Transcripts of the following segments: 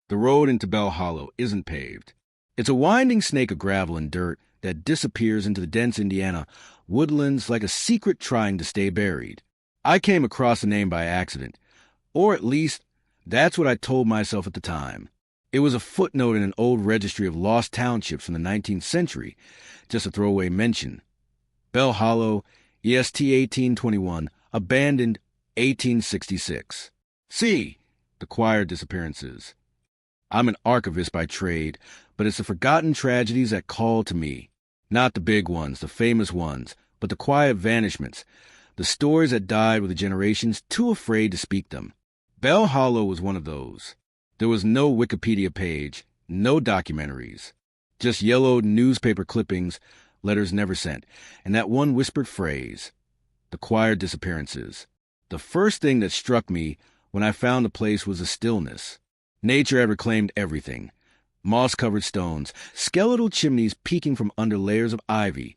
The road into Bell Hollow isn't paved. It's a winding snake of gravel and dirt that disappears into the dense Indiana woodlands like a secret trying to stay buried. I came across the name by accident, or at least that's what I told myself at the time. It was a footnote in an old registry of lost townships from the 19th century, just a throwaway mention. Bell Hollow, EST 1821, abandoned 1866. C. The Choir Disappearances. I'm an archivist by trade, but it's the forgotten tragedies that call to me. Not the big ones, the famous ones, but the quiet vanishments, the stories that died with the generations too afraid to speak them. Bell Hollow was one of those. There was no Wikipedia page, no documentaries, just yellowed newspaper clippings, letters never sent, and that one whispered phrase, the Choir Disappearances. The first thing that struck me when I found the place was the stillness. Nature had reclaimed everything. Moss-covered stones, skeletal chimneys peeking from under layers of ivy,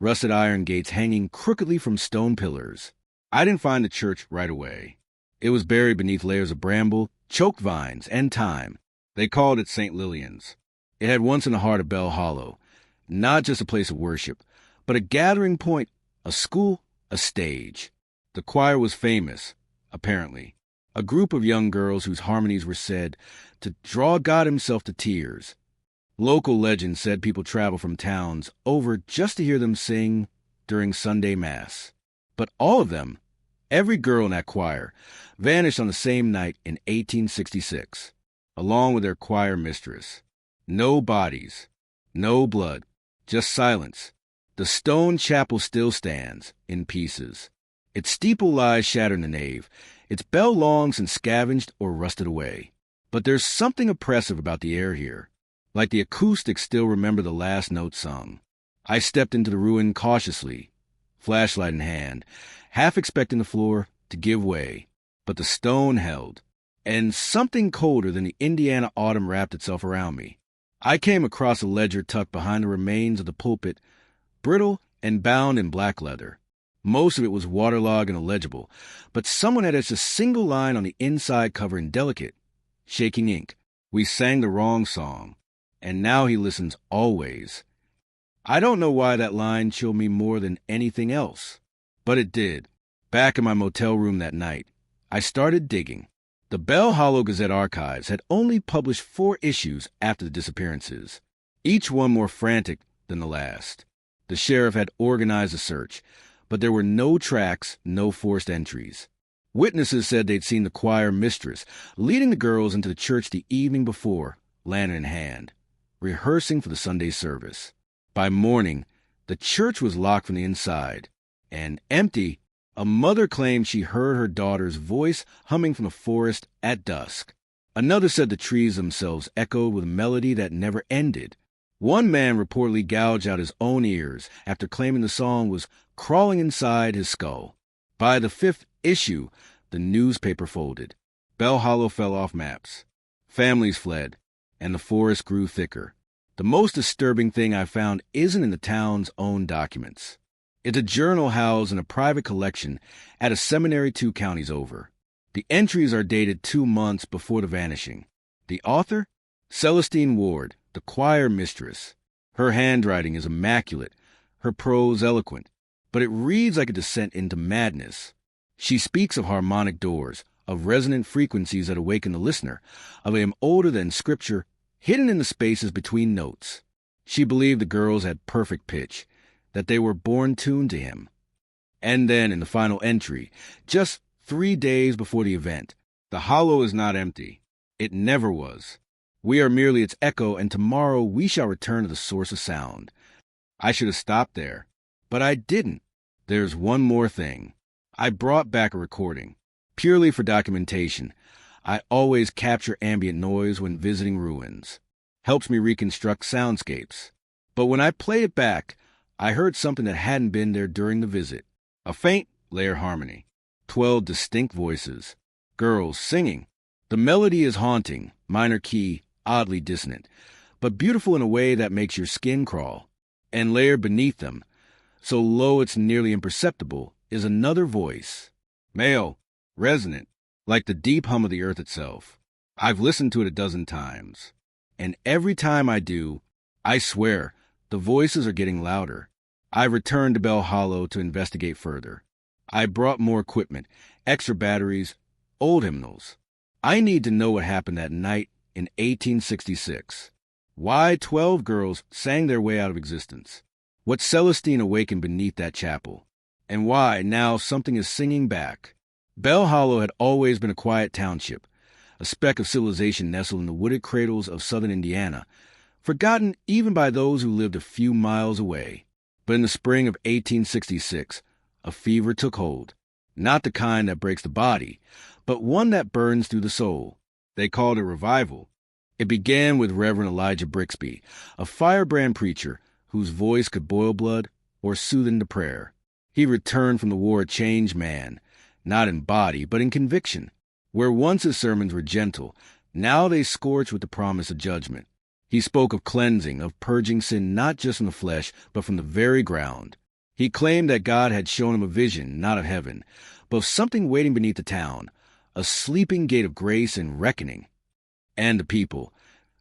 rusted iron gates hanging crookedly from stone pillars. I didn't find the church right away. It was buried beneath layers of bramble, choked vines, and thyme. They called it St. Lillian's. It had once in the heart of Bell Hollow, not just a place of worship, but a gathering point, a school, a stage. The choir was famous, apparently. A group of young girls whose harmonies were said to draw God himself to tears. Local legends said people traveled from towns over just to hear them sing during Sunday Mass. But all of them, every girl in that choir, vanished on the same night in 1866, along with their choir mistress. No bodies, no blood, just silence. The stone chapel still stands, in pieces. Its steeple lies shattered in the nave, its bell long since scavenged or rusted away. But there's something oppressive about the air here, like the acoustics still remember the last note sung. I stepped into the ruin cautiously, flashlight in hand, half expecting the floor to give way. But the stone held, and something colder than the Indiana autumn wrapped itself around me. I came across a ledger tucked behind the remains of the pulpit, brittle and bound in black leather. Most of it was waterlogged and illegible, but someone had etched a single line on the inside cover in delicate, shaking ink. We sang the wrong song, and now he listens always. I don't know why that line chilled me more than anything else, but it did. Back in my motel room that night, I started digging. The Bell Hollow Gazette archives had only published 4 issues after the disappearances, each one more frantic than the last. The sheriff had organized a search, but there were no tracks, no forced entries. Witnesses said they'd seen the choir mistress leading the girls into the church the evening before, lantern in hand, rehearsing for the Sunday service. By morning, the church was locked from the inside, and empty. A mother claimed she heard her daughter's voice humming from the forest at dusk. Another said the trees themselves echoed with a melody that never ended. One man reportedly gouged out his own ears after claiming the song was crawling inside his skull. By the 5th issue, the newspaper folded. Bell Hollow fell off maps. Families fled, and the forest grew thicker. The most disturbing thing I found isn't in the town's own documents. It's a journal housed in a private collection at a seminary 2 counties over. The entries are dated 2 months before the vanishing. The author? Celestine Ward, the choir mistress. Her handwriting is immaculate, her prose eloquent, but it reads like a descent into madness. She speaks of harmonic doors, of resonant frequencies that awaken the listener, of a older than scripture hidden in the spaces between notes. She believed the girls had perfect pitch, that they were born tuned to him. And then in the final entry, just 3 days before the event, the hollow is not empty. It never was. We are merely its echo, and tomorrow we shall return to the source of sound. I should have stopped there, but I didn't. There's one more thing. I brought back a recording, purely for documentation. I always capture ambient noise when visiting ruins. Helps me reconstruct soundscapes. But when I played it back, I heard something that hadn't been there during the visit. A faint layer harmony. 12 distinct voices. Girls singing. The melody is haunting, minor key, oddly dissonant, but beautiful in a way that makes your skin crawl. And layered beneath them, so low it's nearly imperceptible, is another voice. Male, resonant, like the deep hum of the earth itself. I've listened to it a dozen times, and every time I do, I swear, the voices are getting louder. I returned to Bell Hollow to investigate further. I brought more equipment, extra batteries, old hymnals. I need to know what happened that night in 1866. Why 12 girls sang their way out of existence. What Celestine awakened beneath that chapel. And why now something is singing back. Bell Hollow had always been a quiet township, a speck of civilization nestled in the wooded cradles of southern Indiana, forgotten even by those who lived a few miles away. But in the spring of 1866, a fever took hold. Not the kind that breaks the body, but one that burns through the soul. They called it revival. It began with Reverend Elijah Brixby, a firebrand preacher whose voice could boil blood or soothe into prayer. He returned from the war a changed man, not in body, but in conviction. Where once his sermons were gentle, now they scorched with the promise of judgment. He spoke of cleansing, of purging sin not just from the flesh, but from the very ground. He claimed that God had shown him a vision, not of heaven, but of something waiting beneath the town, a sleeping gate of grace and reckoning. And the people,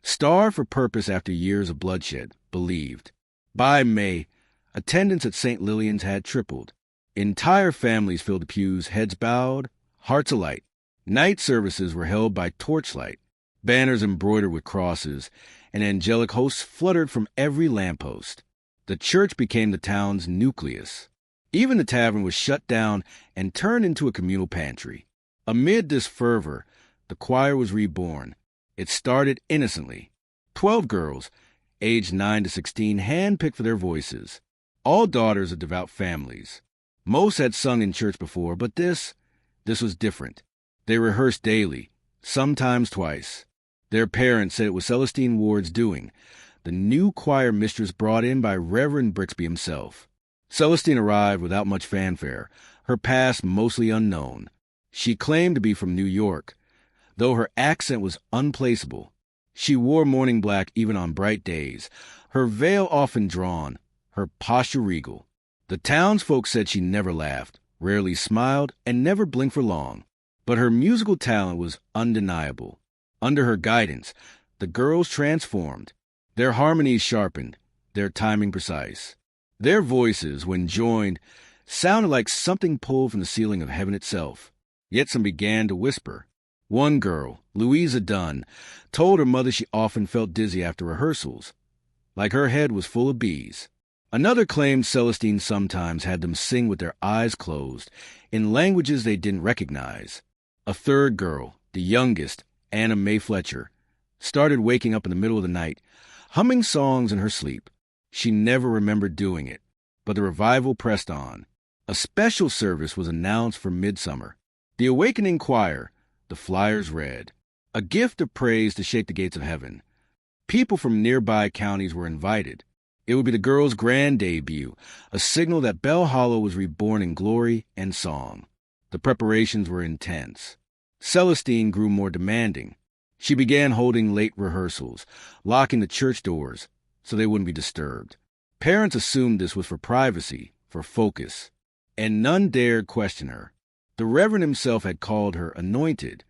starved for purpose after years of bloodshed, believed. By May, attendance at St. Lillian's had tripled. Entire families filled the pews, heads bowed, hearts alight. Night services were held by torchlight, banners embroidered with crosses, and angelic hosts fluttered from every lamppost. The church became the town's nucleus. Even the tavern was shut down and turned into a communal pantry. Amid this fervor, the choir was reborn. It started innocently. 12 girls, aged 9 to 16, handpicked for their voices. All daughters of devout families. Most had sung in church before, but this was different. They rehearsed daily, sometimes twice. Their parents said it was Celestine Ward's doing, the new choir mistress brought in by Reverend Brixby himself. Celestine arrived without much fanfare, her past mostly unknown. She claimed to be from New York, though her accent was unplaceable. She wore mourning black even on bright days, her veil often drawn, her posture regal. The townsfolk said she never laughed, rarely smiled, and never blinked for long. But her musical talent was undeniable. Under her guidance, the girls transformed, their harmonies sharpened, their timing precise. Their voices, when joined, sounded like something pulled from the ceiling of heaven itself. Yet some began to whisper. One girl, Louisa Dunn, told her mother she often felt dizzy after rehearsals, like her head was full of bees. Another claimed Celestine sometimes had them sing with their eyes closed, in languages they didn't recognize. A third girl, the youngest, Anna Mae Fletcher, started waking up in the middle of the night, humming songs in her sleep. She never remembered doing it, but the revival pressed on. A special service was announced for midsummer. The Awakening Choir, the flyers read, a gift of praise to shake the gates of heaven. People from nearby counties were invited. It would be the girls' grand debut, a signal that Bell Hollow was reborn in glory and song. The preparations were intense. Celestine grew more demanding. She began holding late rehearsals, locking the church doors so they wouldn't be disturbed. Parents assumed this was for privacy, for focus, and none dared question her. The Reverend himself had called her anointed.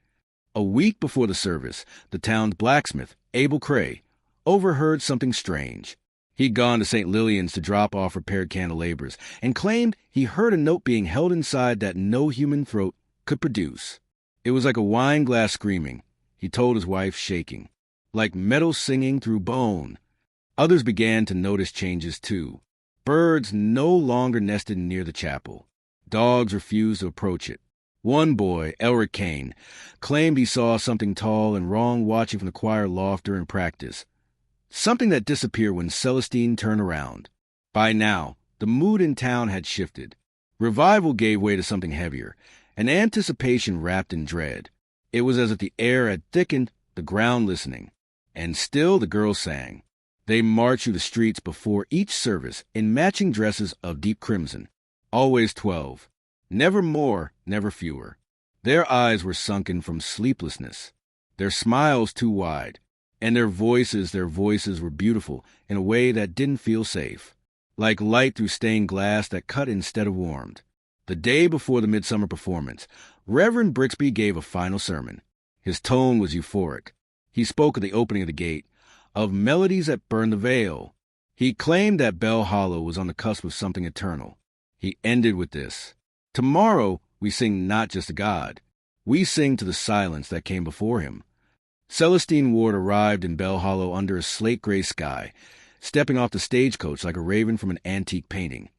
A week before the service, the town's blacksmith, Abel Cray, overheard something strange. He'd gone to St. Lillian's to drop off repaired candelabras and claimed he heard a note being held inside that no human throat could produce. It was like a wine glass screaming, he told his wife, shaking, like metal singing through bone. Others began to notice changes too. Birds no longer nested near the chapel. Dogs refused to approach it. One boy, Elric Kane, claimed he saw something tall and wrong watching from the choir loft during practice. Something that disappeared when Celestine turned around. By now, the mood in town had shifted. Revival gave way to something heavier, an anticipation wrapped in dread. It was as if the air had thickened, the ground listening. And still the girls sang. They marched through the streets before each service in matching dresses of deep crimson. Always 12. Never more, never fewer. Their eyes were sunken from sleeplessness, their smiles too wide. And their voices were beautiful in a way that didn't feel safe, like light through stained glass that cut instead of warmed. The day before the midsummer performance, Reverend Brixby gave a final sermon. His tone was euphoric. He spoke of the opening of the gate, of melodies that burned the veil. He claimed that Bell Hollow was on the cusp of something eternal. He ended with this: "Tomorrow we sing not just to God. We sing to the silence that came before him." Celestine Ward arrived in Bell Hollow under a slate-gray sky, stepping off the stagecoach like a raven from an antique painting.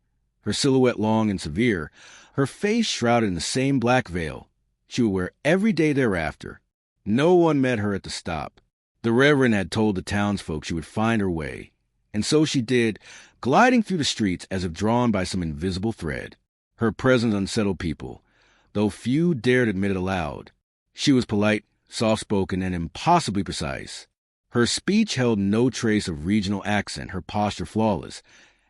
Her silhouette long and severe, her face shrouded in the same black veil she would wear every day thereafter. No one met her at the stop. The Reverend had told the townsfolk she would find her way, and so she did, gliding through the streets as if drawn by some invisible thread. Her presence unsettled people, though few dared admit it aloud. She was polite, soft-spoken, and impossibly precise. Her speech held no trace of regional accent, her posture flawless,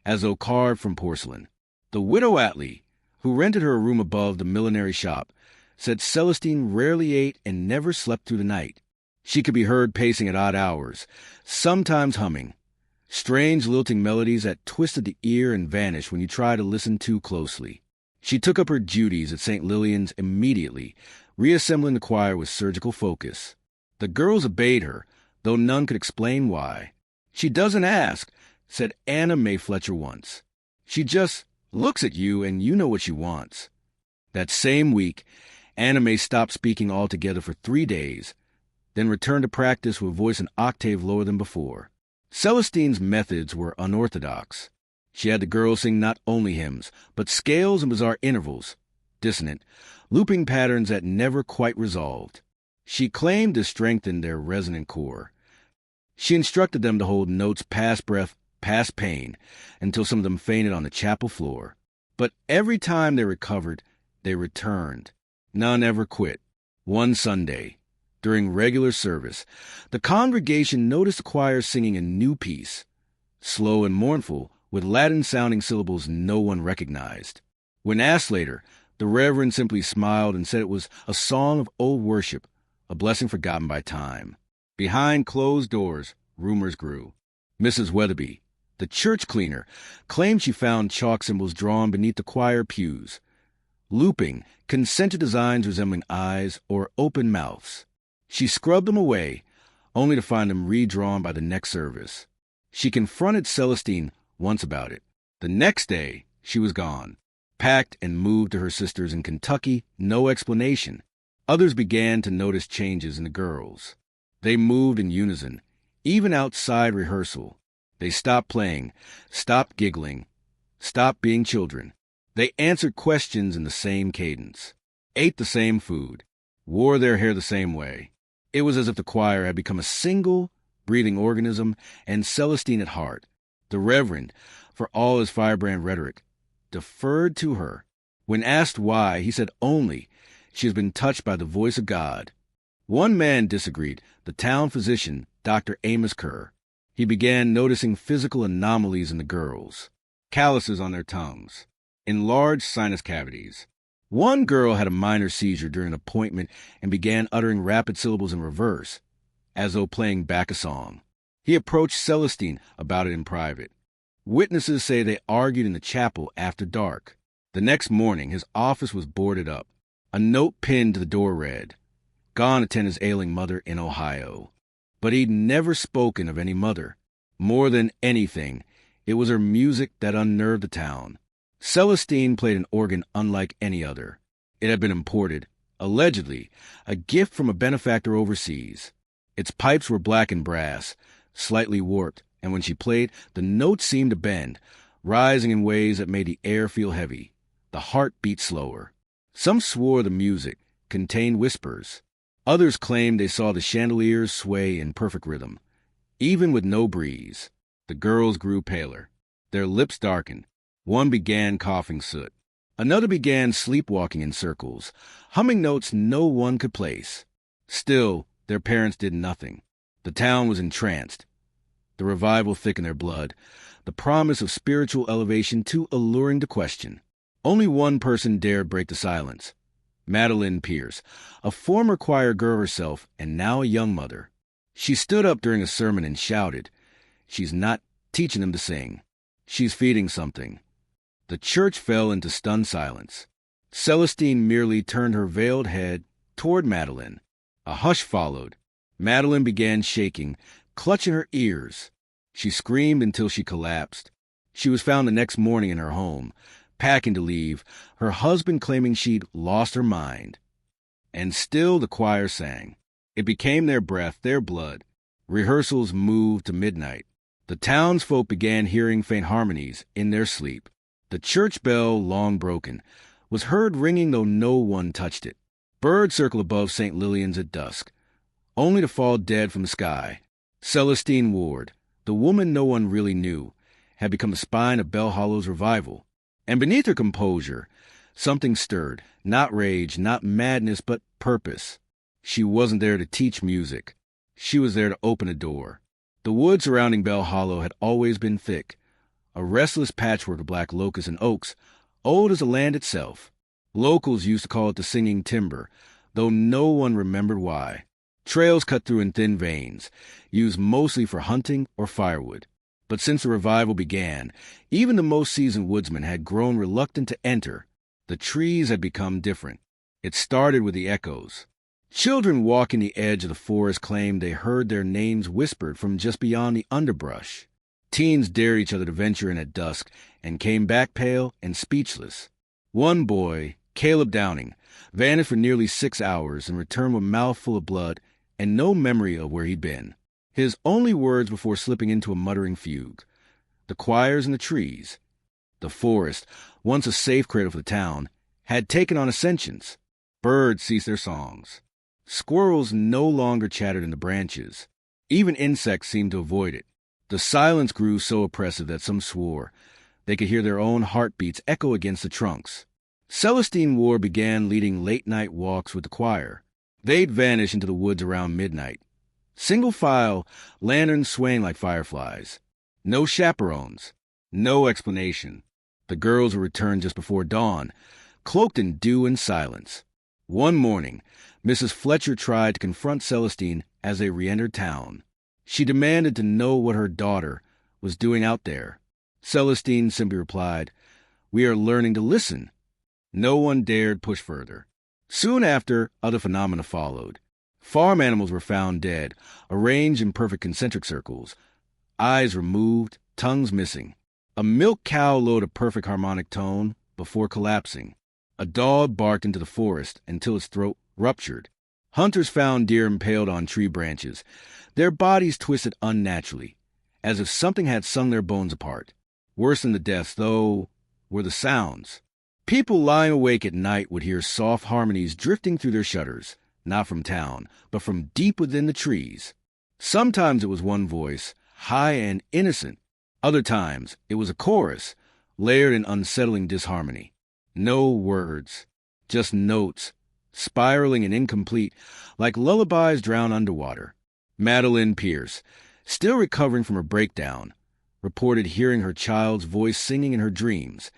as though carved from porcelain. The widow Atlee, who rented her a room above the millinery shop, said Celestine rarely ate and never slept through the night. She could be heard pacing at odd hours, sometimes humming, strange lilting melodies that twisted the ear and vanished when you tried to listen too closely. She took up her duties at St. Lillian's immediately, reassembling the choir with surgical focus. The girls obeyed her, though none could explain why. "She doesn't ask," said Anna Mae Fletcher once. "She just looks at you and you know what she wants." That same week, Anna Mae stopped speaking altogether for 3 days, then returned to practice with a voice an octave lower than before. Celestine's methods were unorthodox. She had the girls sing not only hymns, but scales and bizarre intervals, dissonant, looping patterns that never quite resolved. She claimed to strengthen their resonant core. She instructed them to hold notes past breath, past pain, until some of them fainted on the chapel floor. But every time they recovered, they returned. None ever quit. One Sunday, during regular service, the congregation noticed the choir singing a new piece, slow and mournful, with Latin-sounding syllables no one recognized. When asked later, the Reverend simply smiled and said it was a song of old worship, a blessing forgotten by time. Behind closed doors, rumors grew. Mrs. Weatherby, the church cleaner, claimed she found chalk symbols drawn beneath the choir pews, looping, concentric designs resembling eyes or open mouths. She scrubbed them away, only to find them redrawn by the next service. She confronted Celestine once about it. The next day, she was gone, packed and moved to her sisters in Kentucky, no explanation. Others began to notice changes in the girls. They moved in unison, even outside rehearsal. They stopped playing, stopped giggling, stopped being children. They answered questions in the same cadence, ate the same food, wore their hair the same way. It was as if the choir had become a single, breathing organism, and Celestine at heart, the Reverend, for all his firebrand rhetoric, deferred to her. When asked why, he said only, "She has been touched by the voice of God." One man disagreed, the town physician, Dr. Amos Kerr. He began noticing physical anomalies in the girls, calluses on their tongues, enlarged sinus cavities. One girl had a minor seizure during an appointment and began uttering rapid syllables in reverse, as though playing back a song. He approached Celestine about it in private. Witnesses say they argued in the chapel after dark. The next morning, his office was boarded up. A note pinned to the door read, "Gone to tend his ailing mother in Ohio." But he'd never spoken of any mother. More than anything, it was her music that unnerved the town. Celestine played an organ unlike any other. It had been imported, allegedly, a gift from a benefactor overseas. Its pipes were black and brass, slightly warped, and when she played, the notes seemed to bend, rising in ways that made the air feel heavy. The heart beat slower. Some swore the music contained whispers. Others claimed they saw the chandeliers sway in perfect rhythm. Even with no breeze, the girls grew paler. Their lips darkened. One began coughing soot. Another began sleepwalking in circles, humming notes no one could place. Still, their parents did nothing. The town was entranced. The revival thickened their blood, the promise of spiritual elevation too alluring to question. Only one person dared break the silence. Madeline Pierce, a former choir girl herself and now a young mother. She stood up during a sermon and shouted, "She's not teaching them to sing. She's feeding something." The church fell into stunned silence. Celestine merely turned her veiled head toward Madeline. A hush followed. Madeline began shaking, clutching her ears. She screamed until she collapsed. She was found the next morning in her home, packing to leave, her husband claiming she'd lost her mind. And still the choir sang. It became their breath, their blood. Rehearsals moved to midnight. The townsfolk began hearing faint harmonies in their sleep. The church bell, long broken, was heard ringing though no one touched it. Birds circled above St. Lillian's at dusk, only to fall dead from the sky. Celestine Ward, the woman no one really knew, had become the spine of Bell Hollow's revival. And beneath her composure, something stirred, not rage, not madness, but purpose. She wasn't there to teach music. She was there to open a door. The wood surrounding Bell Hollow had always been thick, a restless patchwork of black locusts and oaks, old as the land itself. Locals used to call it the singing timber, though no one remembered why. Trails cut through in thin veins, used mostly for hunting or firewood. But since the revival began, even the most seasoned woodsmen had grown reluctant to enter. The trees had become different. It started with the echoes. Children walking the edge of the forest claimed they heard their names whispered from just beyond the underbrush. Teens dared each other to venture in at dusk and came back pale and speechless. One boy, Caleb Downing, vanished for nearly 6 hours and returned with a mouth full of blood and no memory of where he'd been. His only words before slipping into a muttering fugue. The choirs and the trees, the forest, once a safe cradle for the town, had taken on ascensions. Birds ceased their songs. Squirrels no longer chattered in the branches. Even insects seemed to avoid it. The silence grew so oppressive that some swore they could hear their own heartbeats echo against the trunks. Celestine Ward began leading late-night walks with the choir. They'd vanish into the woods around midnight. Single file, lanterns swaying like fireflies. No chaperones. No explanation. The girls would return just before dawn, cloaked in dew and silence. One morning, Mrs. Fletcher tried to confront Celestine as they re-entered town. She demanded to know what her daughter was doing out there. Celestine simply replied, "We are learning to listen." No one dared push further. Soon after, other phenomena followed. Farm animals were found dead, arranged in perfect concentric circles, eyes removed, tongues missing. A milk cow lowed a perfect harmonic tone before collapsing. A dog barked into the forest until its throat ruptured. Hunters found deer impaled on tree branches, their bodies twisted unnaturally, as if something had sung their bones apart. Worse than the deaths, though, were the sounds. People lying awake at night would hear soft harmonies drifting through their shutters, not from town, but from deep within the trees. Sometimes it was one voice, high and innocent. Other times it was a chorus, layered in unsettling disharmony. No words, just notes, spiraling and incomplete, like lullabies drowned underwater. Madeline Pierce, still recovering from her breakdown, reported hearing her child's voice singing in her dreams,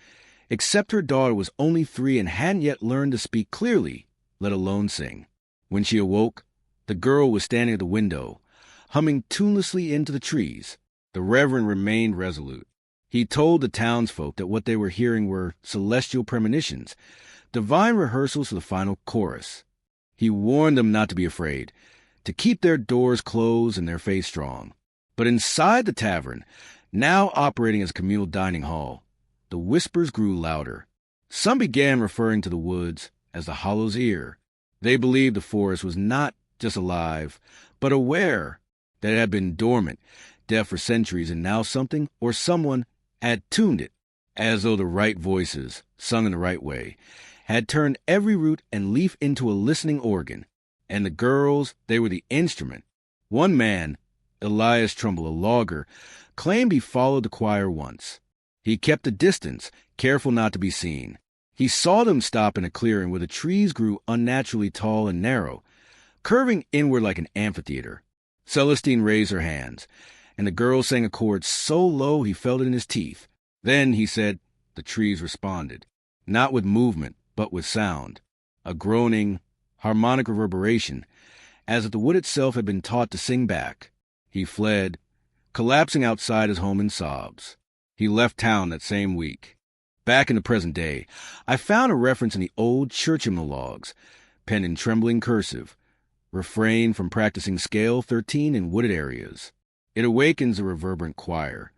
except her daughter was only 3 and hadn't yet learned to speak clearly, let alone sing. When she awoke, the girl was standing at the window, humming tunelessly into the trees. The Reverend remained resolute. He told the townsfolk that what they were hearing were celestial premonitions, divine rehearsals for the final chorus. He warned them not to be afraid, to keep their doors closed and their faith strong. But inside the tavern, now operating as a communal dining hall, the whispers grew louder. Some began referring to the woods as the Hollow's Ear. They believed the forest was not just alive, but aware that it had been dormant, deaf for centuries, and now something or someone had tuned it, as though the right voices, sung in the right way, had turned every root and leaf into a listening organ. And the girls, they were the instrument. One man, Elias Trumbull, a logger, claimed he followed the choir once. He kept a distance, careful not to be seen. He saw them stop in a clearing where the trees grew unnaturally tall and narrow, curving inward like an amphitheater. Celestine raised her hands, and the girl sang a chord so low he felt it in his teeth. Then, he said, the trees responded, not with movement, but with sound, a groaning, harmonic reverberation, as if the wood itself had been taught to sing back. He fled, collapsing outside his home in sobs. He left town that same week. Back in the present day, I found a reference in the old church hymnal logs, penned in trembling cursive. Refrain from practicing scale 13 in wooded areas. It awakens a reverberant choir.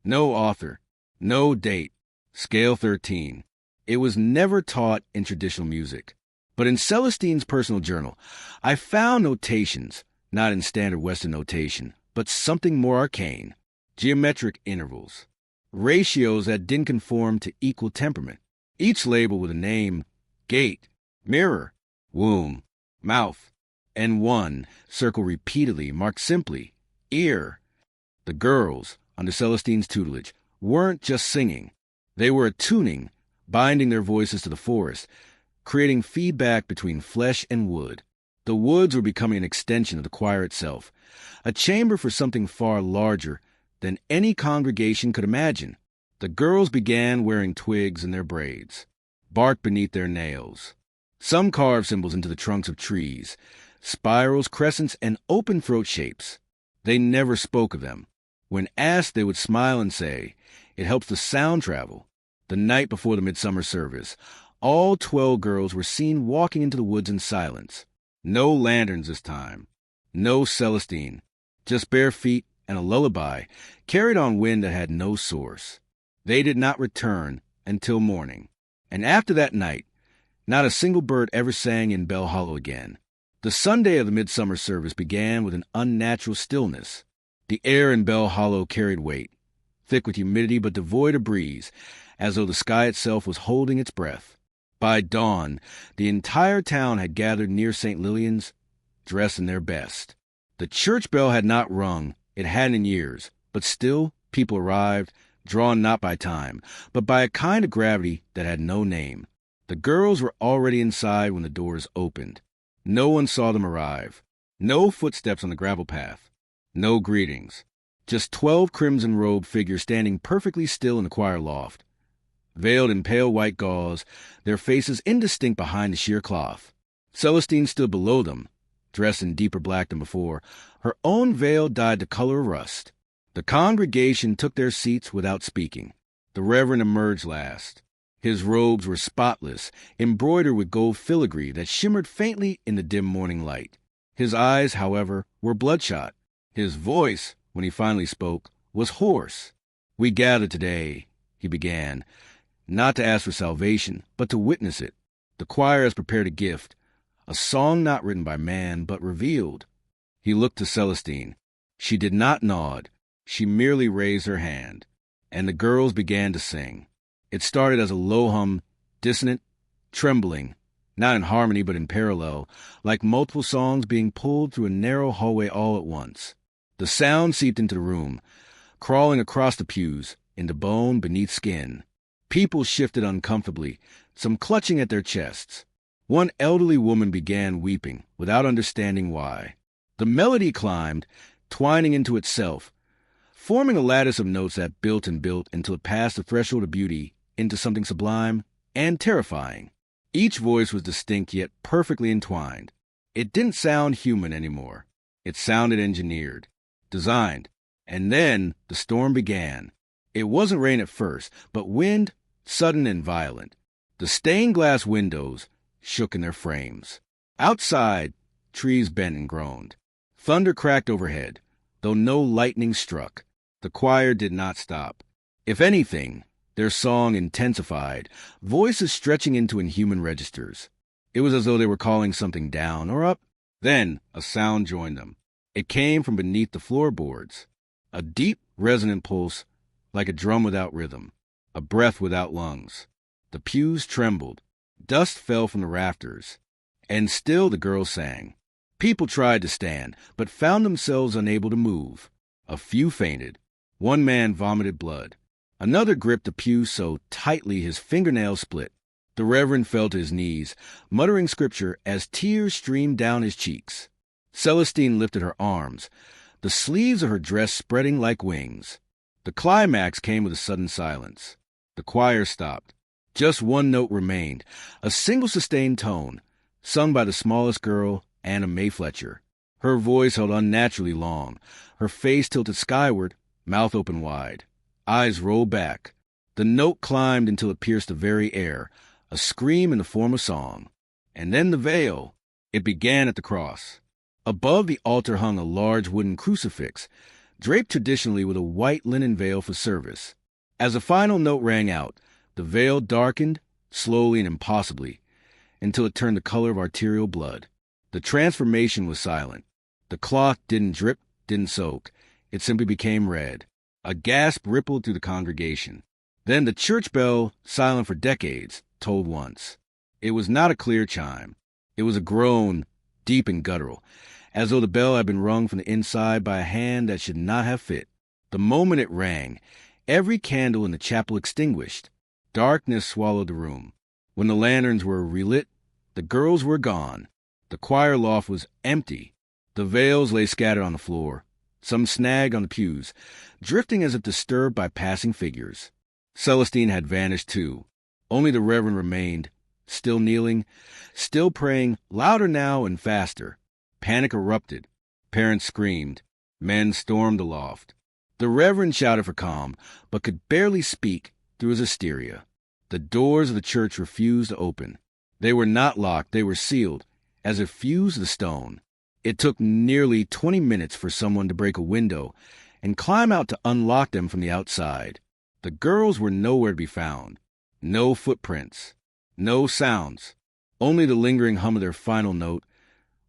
No author, no date, scale 13. It was never taught in traditional music. But in Celestine's personal journal, I found notations, not in standard Western notation, but something more arcane. Geometric intervals. Ratios that didn't conform to equal temperament. Each label with a name: gate, mirror, womb, mouth, and one circle repeatedly, marked simply, ear. The girls, under Celestine's tutelage, weren't just singing. They were attuning, binding their voices to the forest, creating feedback between flesh and wood. The woods were becoming an extension of the choir itself, a chamber for something far larger than any congregation could imagine. The girls began wearing twigs in their braids, bark beneath their nails. Some carved symbols into the trunks of trees, spirals, crescents, and open throat shapes. They never spoke of them. When asked, they would smile and say, "It helps the sound travel." The night before the midsummer service, all 12 girls were seen walking into the woods in silence. No lanterns this time. No Celestine. Just bare feet and a lullaby carried on wind that had no source. They did not return until morning. And after that night, not a single bird ever sang in Bell Hollow again. The Sunday of the midsummer service began with an unnatural stillness. The air in Bell Hollow carried weight, thick with humidity but devoid of breeze, as though the sky itself was holding its breath. By dawn, the entire town had gathered near St. Lillian's, dressed in their best. The church bell had not rung, it hadn't in years, but still people arrived, drawn not by time, but by a kind of gravity that had no name. The girls were already inside when the doors opened. No one saw them arrive. No footsteps on the gravel path. No greetings. Just 12 crimson-robed figures standing perfectly still in the choir loft, veiled in pale white gauze, their faces indistinct behind the sheer cloth. Celestine stood below them, dressed in deeper black than before, her own veil dyed the color of rust. The congregation took their seats without speaking. The Reverend emerged last. His robes were spotless, embroidered with gold filigree that shimmered faintly in the dim morning light. His eyes, however, were bloodshot. His voice, when he finally spoke, was hoarse. "We gather today," he began, "not to ask for salvation, but to witness it. The choir has prepared a gift, a song not written by man, but revealed." He looked to Celestine. She did not nod. She merely raised her hand, and the girls began to sing. It started as a low hum, dissonant, trembling, not in harmony but in parallel, like multiple songs being pulled through a narrow hallway all at once. The sound seeped into the room, crawling across the pews, into bone beneath skin. People shifted uncomfortably, some clutching at their chests. One elderly woman began weeping, without understanding why. The melody climbed, twining into itself, forming a lattice of notes that built and built until it passed the threshold of beauty into something sublime and terrifying. Each voice was distinct yet perfectly entwined. It didn't sound human anymore. It sounded engineered, designed. And then the storm began. It wasn't rain at first, but wind, sudden and violent. The stained glass windows shook in their frames. Outside, trees bent and groaned. Thunder cracked overhead, though no lightning struck. The choir did not stop. If anything, their song intensified, voices stretching into inhuman registers. It was as though they were calling something down or up. Then a sound joined them. It came from beneath the floorboards. A deep, resonant pulse, like a drum without rhythm, a breath without lungs. The pews trembled. Dust fell from the rafters. And still the girls sang. People tried to stand, but found themselves unable to move. A few fainted. One man vomited blood. Another gripped the pew so tightly his fingernails split. The Reverend fell to his knees, muttering scripture as tears streamed down his cheeks. Celestine lifted her arms, the sleeves of her dress spreading like wings. The climax came with a sudden silence. The choir stopped. Just one note remained, a single sustained tone, sung by the smallest girl, Anna Mae Fletcher. Her voice held unnaturally long, her face tilted skyward, mouth open wide. Eyes rolled back. The note climbed until it pierced the very air, a scream in the form of song. And then the veil. It began at the cross. Above the altar hung a large wooden crucifix, draped traditionally with a white linen veil for service. As a final note rang out, the veil darkened, slowly and impossibly, until it turned the color of arterial blood. The transformation was silent. The cloth didn't drip, didn't soak. It simply became red. A gasp rippled through the congregation. Then the church bell, silent for decades, tolled once. It was not a clear chime. It was a groan, deep and guttural, as though the bell had been rung from the inside by a hand that should not have fit. The moment it rang, every candle in the chapel extinguished. Darkness swallowed the room. When the lanterns were relit, the girls were gone. The choir loft was empty. The veils lay scattered on the floor, some snagged on the pews, drifting as if disturbed by passing figures. Celestine had vanished too. Only the Reverend remained, still kneeling, still praying, louder now and faster. Panic erupted. Parents screamed. Men stormed the loft. The Reverend shouted for calm, but could barely speak through his hysteria. The doors of the church refused to open. They were not locked, they were sealed, as if fused to stone. It took nearly 20 minutes for someone to break a window and climb out to unlock them from the outside. The girls were nowhere to be found. No footprints. No sounds. Only the lingering hum of their final note,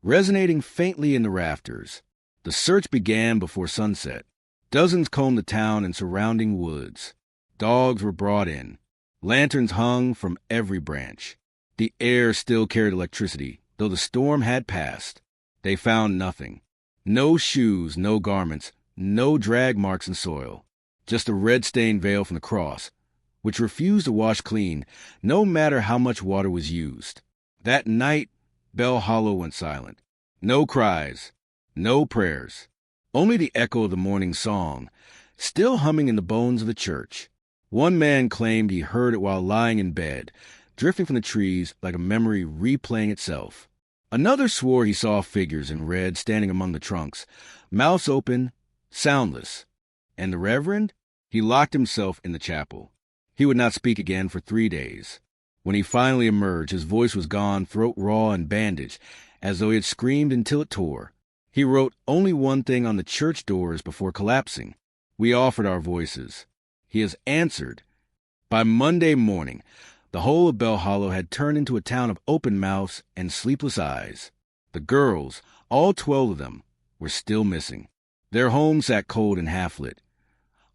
resonating faintly in the rafters. The search began before sunset. Dozens combed the town and surrounding woods. Dogs were brought in. Lanterns hung from every branch. The air still carried electricity, though the storm had passed. They found nothing. No shoes, no garments, no drag marks in soil. Just a red-stained veil from the cross, which refused to wash clean, no matter how much water was used. That night, Bell Hollow went silent. No cries, no prayers. Only the echo of the morning song, still humming in the bones of the church. One man claimed he heard it while lying in bed, drifting from the trees like a memory replaying itself. Another swore he saw figures in red standing among the trunks, mouths open, soundless. And the Reverend? He locked himself in the chapel. He would not speak again for 3 days. When he finally emerged, his voice was gone, throat raw and bandaged, as though he had screamed until it tore. He wrote only one thing on the church doors before collapsing. We offered our voices. He has answered. By Monday morning, the whole of Bell Hollow had turned into a town of open mouths and sleepless eyes. The girls, all 12 of them, were still missing. Their homes sat cold and half-lit.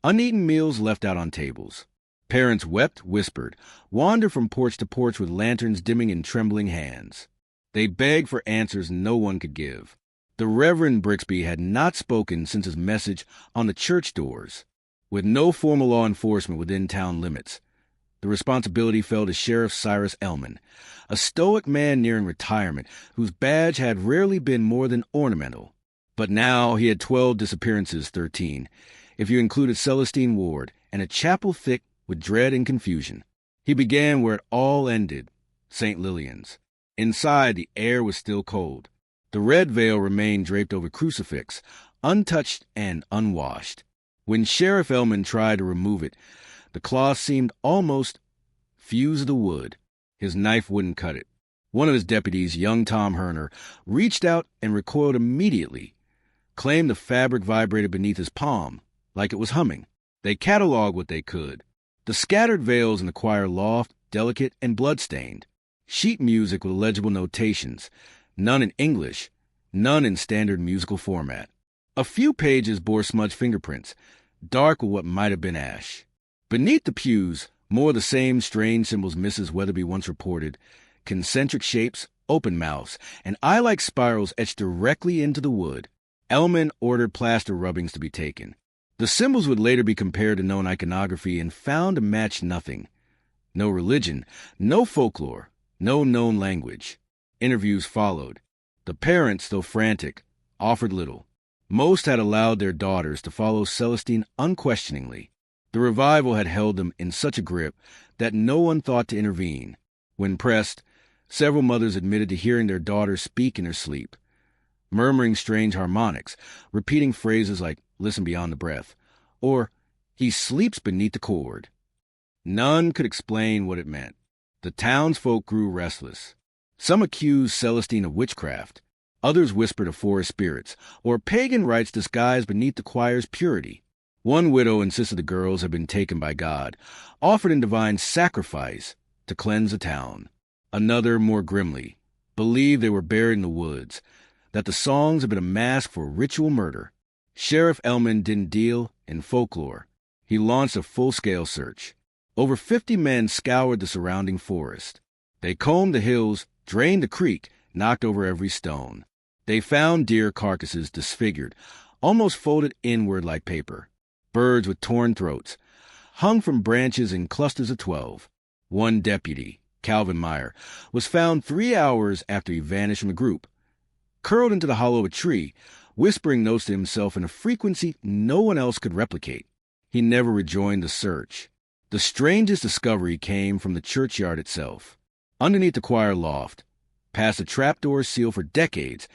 Uneaten meals left out on tables. Parents wept, whispered, wandered from porch to porch with lanterns dimming in trembling hands. They begged for answers no one could give. The Reverend Brixby had not spoken since his message on the church doors. With no formal law enforcement within town limits, the responsibility fell to Sheriff Cyrus Elman, a stoic man nearing retirement whose badge had rarely been more than ornamental. But now he had 12 disappearances, 13, if you included Celestine Ward, and a chapel thick with dread and confusion. He began where it all ended, St. Lillian's. Inside, the air was still cold. The red veil remained draped over crucifix, untouched and unwashed. When Sheriff Elman tried to remove it, the cloth seemed almost fused to the wood. His knife wouldn't cut it. One of his deputies, young Tom Herner, reached out and recoiled immediately, claimed the fabric vibrated beneath his palm, like it was humming. They cataloged what they could. The scattered veils in the choir loft, delicate and blood-stained. Sheet music with legible notations, none in English, none in standard musical format. A few pages bore smudged fingerprints, dark with what might have been ash. Beneath the pews, more of the same strange symbols Mrs. Weatherby once reported, concentric shapes, open mouths, and eye-like spirals etched directly into the wood. Elman ordered plaster rubbings to be taken. The symbols would later be compared to known iconography and found to match nothing. No religion, no folklore, no known language. Interviews followed. The parents, though frantic, offered little. Most had allowed their daughters to follow Celestine unquestioningly. The revival had held them in such a grip that no one thought to intervene. When pressed, several mothers admitted to hearing their daughters speak in their sleep, murmuring strange harmonics, repeating phrases like, "Listen beyond the breath," or, "He sleeps beneath the cord." None could explain what it meant. The townsfolk grew restless. Some accused Celestine of witchcraft. Others whispered of forest spirits, or pagan rites disguised beneath the choir's purity. One widow insisted the girls had been taken by God, offered in divine sacrifice to cleanse the town. Another, more grimly, believed they were buried in the woods, that the songs had been a mask for ritual murder. Sheriff Elman didn't deal in folklore. He launched a full-scale search. Over 50 men scoured the surrounding forest. They combed the hills, drained the creek, knocked over every stone. They found deer carcasses disfigured, almost folded inward like paper. Birds with torn throats, hung from branches in clusters of 12. One deputy, Calvin Meyer, was found 3 hours after he vanished from the group, curled into the hollow of a tree, whispering notes to himself in a frequency no one else could replicate. He never rejoined the search. The strangest discovery came from the churchyard itself. Underneath the choir loft, past a trapdoor sealed for decades,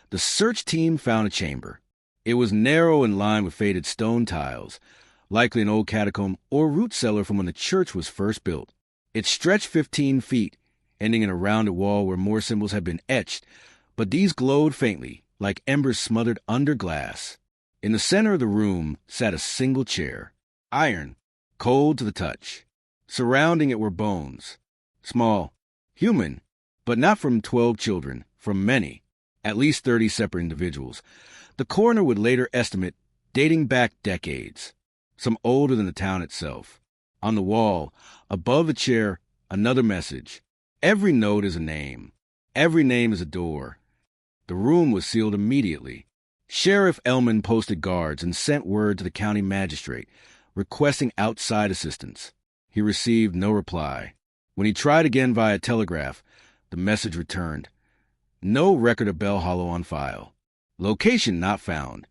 the search team found a chamber. It was narrow and lined with faded stone tiles, likely an old catacomb or root cellar from when the church was first built. It stretched 15 feet, ending in a rounded wall where more symbols had been etched, but these glowed faintly, like embers smothered under glass. In the center of the room sat a single chair, iron, cold to the touch. Surrounding it were bones, small, human, but not from 12 children, from many, at least 30 separate individuals. The coroner would later estimate dating back decades, some older than the town itself. On the wall, above the chair, another message. Every note is a name. Every name is a door. The room was sealed immediately. Sheriff Elman posted guards and sent word to the county magistrate, requesting outside assistance. He received no reply. When he tried again via telegraph, the message returned. No record of Bell Hollow on file. Location not found.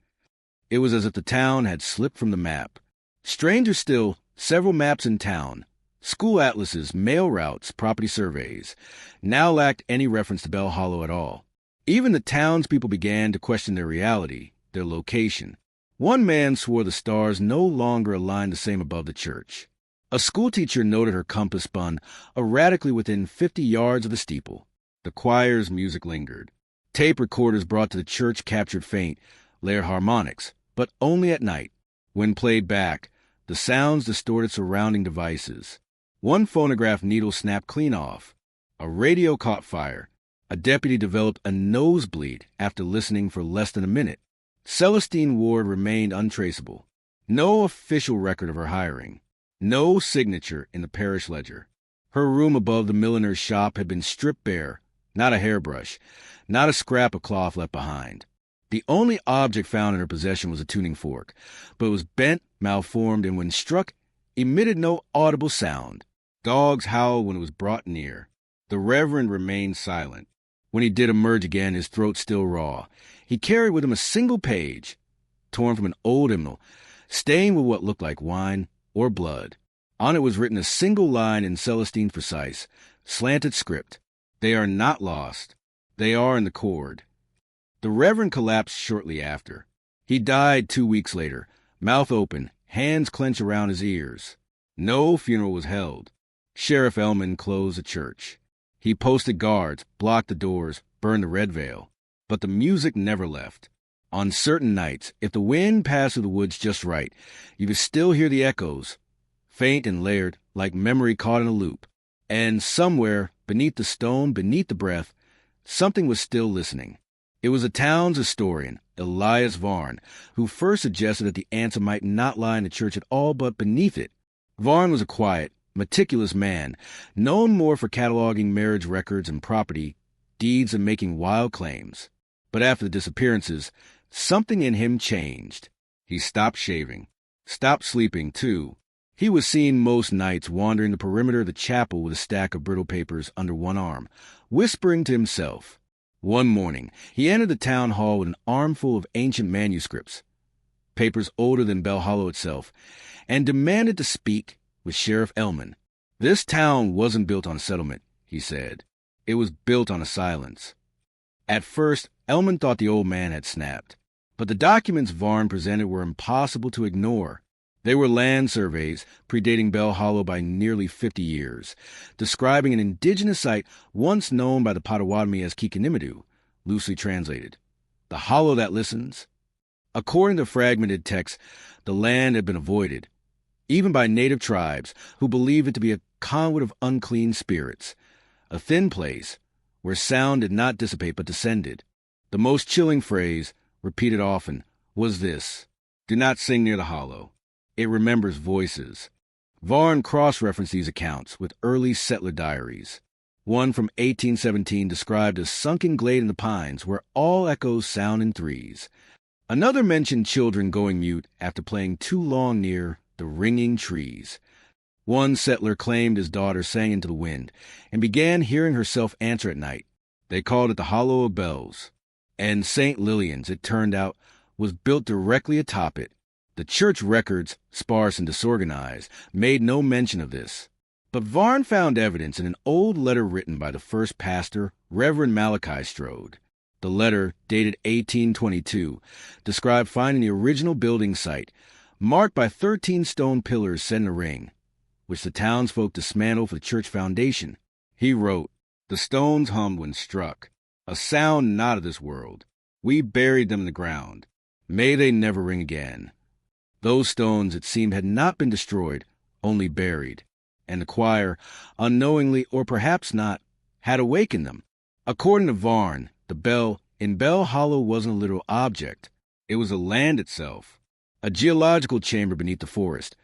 It was as if the town had slipped from the map. Stranger still, several maps in town, school atlases, mail routes, property surveys, now lacked any reference to Bell Hollow at all. Even the townspeople began to question their reality, their location. One man swore the stars no longer aligned the same above the church. A schoolteacher noted her compass spun erratically within 50 yards of the steeple. The choir's music lingered. Tape recorders brought to the church captured faint, layered harmonics, but only at night. When played back, the sounds distorted surrounding devices. One phonograph needle snapped clean off. A radio caught fire. A deputy developed a nosebleed after listening for less than a minute. Celestine Ward remained untraceable. No official record of her hiring. No signature in the parish ledger. Her room above the milliner's shop had been stripped bare, not a hairbrush, not a scrap of cloth left behind. The only object found in her possession was a tuning fork, but it was bent, malformed, and when struck, emitted no audible sound. Dogs howled when it was brought near. The Reverend remained silent. When he did emerge again, his throat still raw. He carried with him a single page, torn from an old hymnal, stained with what looked like wine or blood. On it was written a single line in Celestine precise, slanted script. They are not lost. They are in the cord. The Reverend collapsed shortly after. He died 2 weeks later, mouth open, hands clenched around his ears. No funeral was held. Sheriff Elman closed the church. He posted guards, blocked the doors, burned the red veil. But the music never left. On certain nights, if the wind passed through the woods just right, you could still hear the echoes, faint and layered, like memory caught in a loop. And somewhere, beneath the stone, beneath the breath, something was still listening. It was the town's historian, Elias Varn, who first suggested that the answer might not lie in the church at all but beneath it. Varn was a quiet, meticulous man, known more for cataloging marriage records and property deeds and making wild claims. But after the disappearances, something in him changed. He stopped shaving, stopped sleeping, too. He was seen most nights wandering the perimeter of the chapel with a stack of brittle papers under one arm, whispering to himself. One morning, he entered the town hall with an armful of ancient manuscripts, papers older than Bell Hollow itself, and demanded to speak with Sheriff Elman. This town wasn't built on a settlement, he said. It was built on a silence. At first, Elman thought the old man had snapped, but the documents Varn presented were impossible to ignore. They were land surveys predating Bell Hollow by nearly 50 years, describing an indigenous site once known by the Potawatomi as Kikinimadu, loosely translated. The hollow that listens. According to fragmented texts, the land had been avoided, even by native tribes who believed it to be a conduit of unclean spirits, a thin place where sound did not dissipate but descended. The most chilling phrase, repeated often, was this: "Do not sing near the hollow. It remembers voices." Varn cross-referenced these accounts with early settler diaries. One from 1817 described a sunken glade in the pines where all echoes sound in threes. Another mentioned children going mute after playing too long near the ringing trees. One settler claimed his daughter sang into the wind and began hearing herself answer at night. They called it the Hollow of Bells. And St. Lillian's, it turned out, was built directly atop it. The church records, sparse and disorganized, made no mention of this. But Varn found evidence in an old letter written by the first pastor, Reverend Malachi Strode. The letter, dated 1822, described finding the original building site, marked by 13 stone pillars set in a ring, which the townsfolk dismantled for the church foundation. He wrote, "The stones hummed when struck, a sound not of this world. We buried them in the ground. May they never ring again." Those stones, it seemed, had not been destroyed, only buried, and the choir, unknowingly or perhaps not, had awakened them. According to Varn, the bell in Bell Hollow wasn't a literal object. It was the land itself, a geological chamber beneath the forest,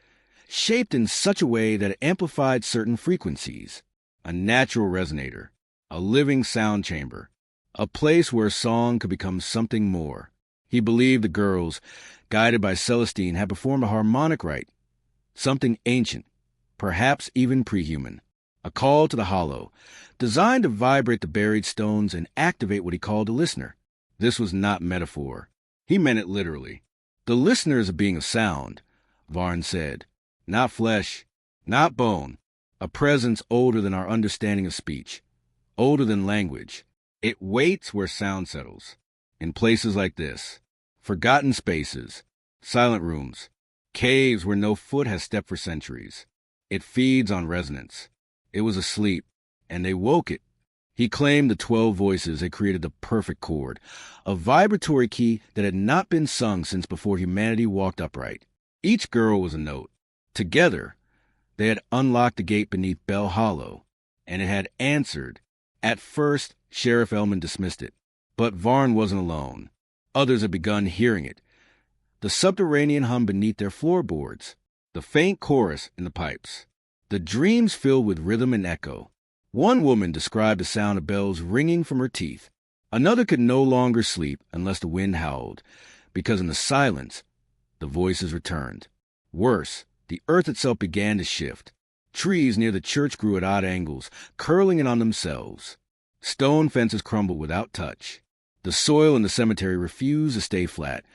shaped in such a way that it amplified certain frequencies, a natural resonator, a living sound chamber, a place where song could become something more. He believed the girls, guided by Celestine, had performed a harmonic rite, something ancient, perhaps even prehuman, a call to the hollow, designed to vibrate the buried stones and activate what he called the listener. This was not metaphor. He meant it literally. The listener is a being of sound, Varn said, not flesh, not bone, a presence older than our understanding of speech, older than language. It waits where sound settles, in places like this, forgotten spaces, silent rooms, caves where no foot has stepped for centuries. It feeds on resonance. It was asleep, and they woke it. He claimed the 12 voices had created the perfect chord, a vibratory key that had not been sung since before humanity walked upright. Each girl was a note. Together, they had unlocked the gate beneath Bell Hollow, and it had answered. At first, Sheriff Elman dismissed it, but Varn wasn't alone. Others had begun hearing it. The subterranean hum beneath their floorboards, the faint chorus in the pipes, the dreams filled with rhythm and echo. One woman described the sound of bells ringing from her teeth. Another could no longer sleep unless the wind howled, because in the silence, the voices returned. Worse, the earth itself began to shift. Trees near the church grew at odd angles, curling in on themselves. Stone fences crumbled without touch. The soil in the cemetery refused to stay flat.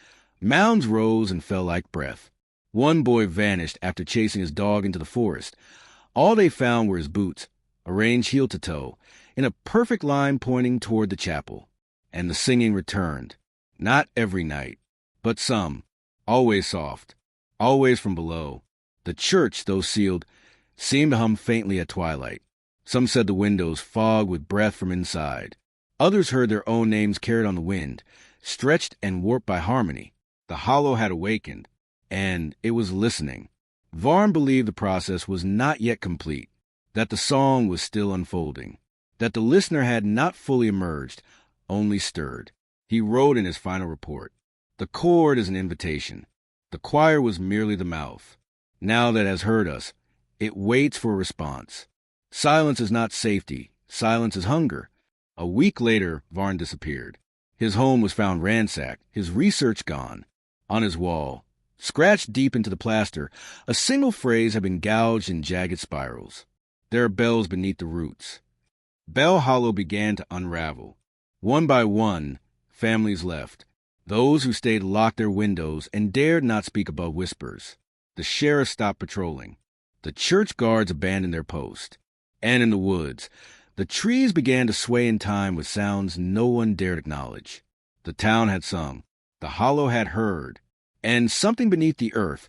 Mounds rose and fell like breath. One boy vanished after chasing his dog into the forest. All they found were his boots, arranged heel to toe, in a perfect line pointing toward the chapel. And the singing returned. Not every night, but some, always soft, always from below. The church, though sealed, seemed to hum faintly at twilight. Some said the windows fogged with breath from inside. Others heard their own names carried on the wind, stretched and warped by harmony. The hollow had awakened, and it was listening. Varn believed the process was not yet complete, that the song was still unfolding, that the listener had not fully emerged, only stirred. He wrote in his final report, "The chord is an invitation. The choir was merely the mouth. Now that it has heard us, it waits for a response. Silence is not safety. Silence is hunger." A week later, Varn disappeared. His home was found ransacked, his research gone. On his wall, scratched deep into the plaster, a single phrase had been gouged in jagged spirals. "There are bells beneath the roots." Bell Hollow began to unravel. One by one, families left. Those who stayed locked their windows and dared not speak above whispers. The sheriff stopped patrolling. The church guards abandoned their post. And in the woods, the trees began to sway in time with sounds no one dared acknowledge. The town had sung. The hollow had heard. And something beneath the earth,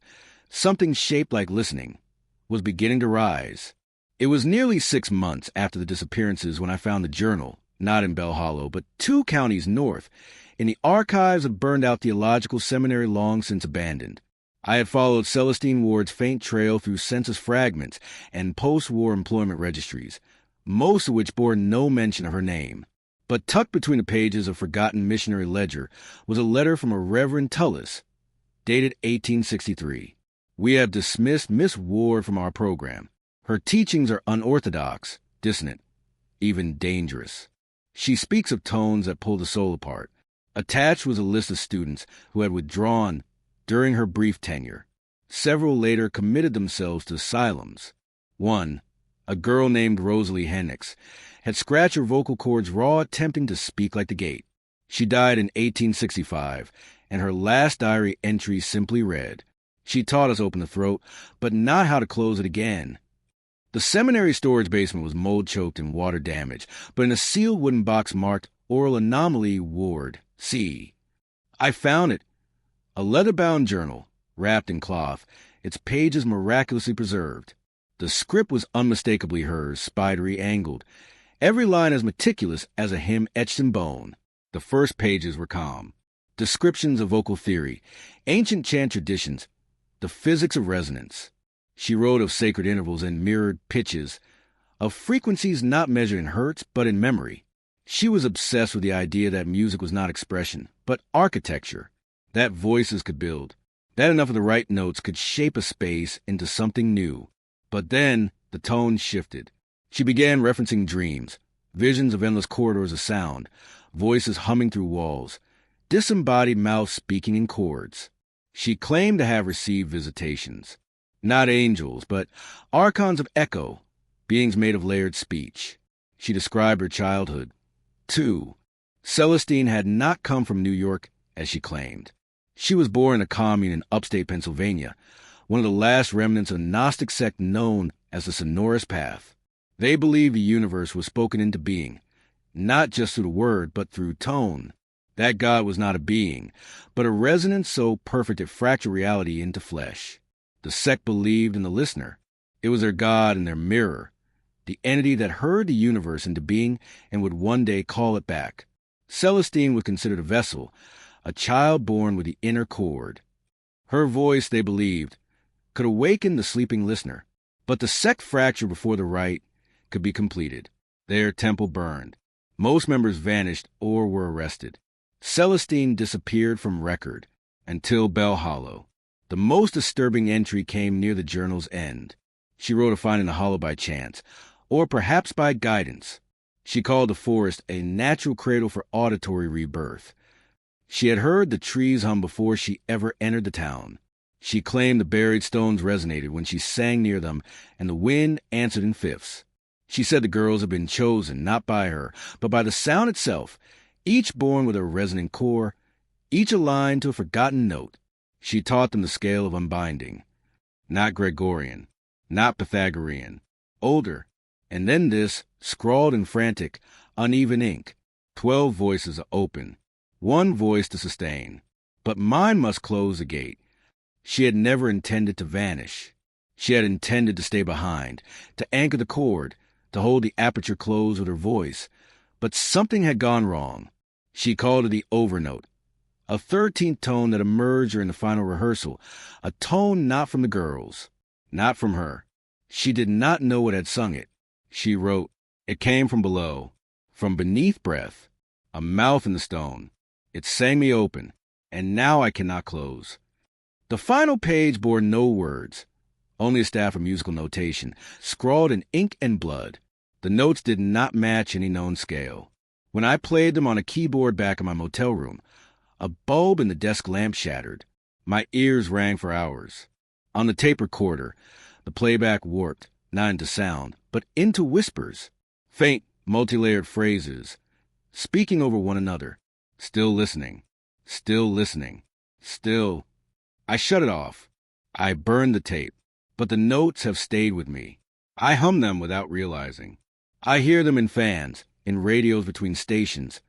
something shaped like listening, was beginning to rise. It was nearly 6 months after the disappearances when I found the journal, not in Bell Hollow, but 2 counties north, in the archives of burned-out theological seminary long since abandoned. I had followed Celestine Ward's faint trail through census fragments and post-war employment registries, most of which bore no mention of her name. But tucked between the pages of forgotten missionary ledger was a letter from a Reverend Tullis, dated 1863. We have dismissed Miss Ward from our program. Her teachings are unorthodox, dissonant, even dangerous. She speaks of tones that pull the soul apart. Attached was a list of students who had withdrawn during her brief tenure. Several later committed themselves to asylums. One, a girl named Rosalie Hennicks, had scratched her vocal cords raw attempting to speak like the gate. She died in 1865, and her last diary entry simply read, "She taught us open the throat, but not how to close it again." The seminary storage basement was mold-choked and water-damaged, but in a sealed wooden box marked Oral Anomaly Ward C. I found it. A leather-bound journal, wrapped in cloth, its pages miraculously preserved. The script was unmistakably hers, spidery, angled, every line as meticulous as a hymn etched in bone. The first pages were calm. Descriptions of vocal theory, ancient chant traditions, the physics of resonance. She wrote of sacred intervals and mirrored pitches, of frequencies not measured in hertz but in memory. She was obsessed with the idea that music was not expression, but architecture, that voices could build, that enough of the right notes could shape a space into something new. But then the tone shifted. She began referencing dreams, visions of endless corridors of sound, voices humming through walls, disembodied mouths speaking in chords. She claimed to have received visitations. Not angels, but archons of echo, beings made of layered speech. She described her childhood. 2. Celestine had not come from New York, as she claimed. She was born in a commune in upstate Pennsylvania, one of the last remnants of a Gnostic sect known as the Sonorous Path. They believed the universe was spoken into being, not just through the word, but through tone. That God was not a being, but a resonance so perfect it fractured reality into flesh. The sect believed in the listener. It was their God and their mirror, the entity that heard the universe into being and would one day call it back. Celestine was considered a vessel, a child born with the inner chord. Her voice, they believed, could awaken the sleeping listener. But the sect fractured before the rite could be completed. Their temple burned. Most members vanished or were arrested. Celestine disappeared from record until Bell Hollow. The most disturbing entry came near the journal's end. She wrote of finding the hollow by chance, or perhaps by guidance. She called the forest a natural cradle for auditory rebirth. She had heard the trees hum before she ever entered the town. She claimed the buried stones resonated when she sang near them, and the wind answered in fifths. She said the girls had been chosen not by her, but by the sound itself, each born with a resonant core, each aligned to a forgotten note. She taught them the scale of unbinding. Not Gregorian, not Pythagorean. Older, and then this, scrawled in frantic, uneven ink. 12 voices are open, 1 voice to sustain. But mine must close the gate. She had never intended to vanish. She had intended to stay behind, to anchor the cord, to hold the aperture closed with her voice. But something had gone wrong. She called it the overnote, a 13th tone that emerged during the final rehearsal, a tone not from the girls, not from her. She did not know what had sung it. She wrote, "It came from below, from beneath breath, a mouth in the stone. It sang me open, and now I cannot close." The final page bore no words, only a staff of musical notation, scrawled in ink and blood. The notes did not match any known scale. When I played them on a keyboard back in my motel room, a bulb in the desk lamp shattered. My ears rang for hours. On the tape recorder, the playback warped, not into sound, but into whispers, faint, multi-layered phrases, speaking over one another, still listening, still listening, still. I shut it off. I burned the tape, but the notes have stayed with me. I hum them without realizing. I hear them in fans, in radios between stations,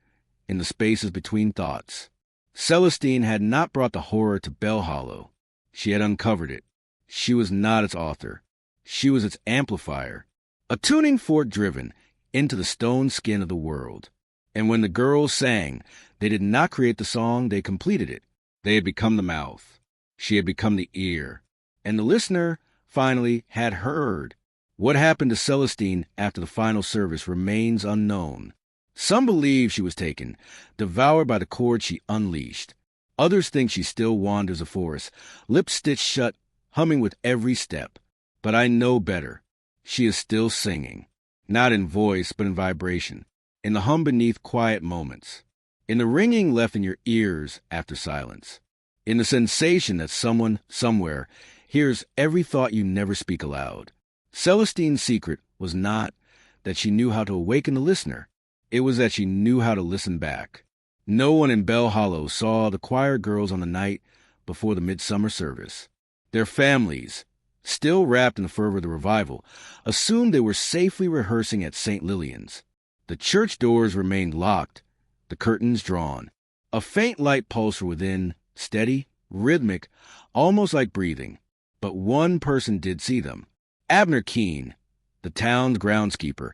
in the spaces between thoughts. Celestine had not brought the horror to Bell Hollow. She had uncovered it. She was not its author. She was its amplifier, a tuning fork driven into the stone skin of the world. And when the girls sang, they did not create the song, they completed it. They had become the mouth. She had become the ear. And the listener, finally, had heard. What happened to Celestine after the final service remains unknown. Some believe she was taken, devoured by the cord she unleashed. Others think she still wanders the forest, lips stitched shut, humming with every step. But I know better. She is still singing, not in voice but in vibration, in the hum beneath quiet moments, in the ringing left in your ears after silence, in the sensation that someone, somewhere, hears every thought you never speak aloud. Celestine's secret was not that she knew how to awaken the listener. It was that she knew how to listen back. No one in Bell Hollow saw the choir girls on the night before the midsummer service. Their families, still wrapped in the fervor of the revival, assumed they were safely rehearsing at St. Lillian's. The church doors remained locked, the curtains drawn. A faint light pulsed from within, steady, rhythmic, almost like breathing. But one person did see them. Abner Keene, the town's groundskeeper,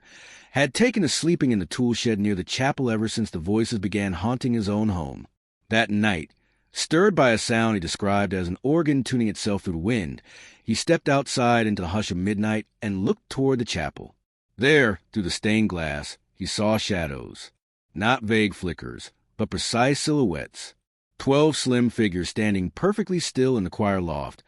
had taken to sleeping in the tool shed near the chapel ever since the voices began haunting his own home. That night, stirred by a sound he described as an organ tuning itself through the wind, he stepped outside into the hush of midnight and looked toward the chapel. There, through the stained glass, he saw shadows. Not vague flickers, but precise silhouettes. 12 slim figures standing perfectly still in the choir loft,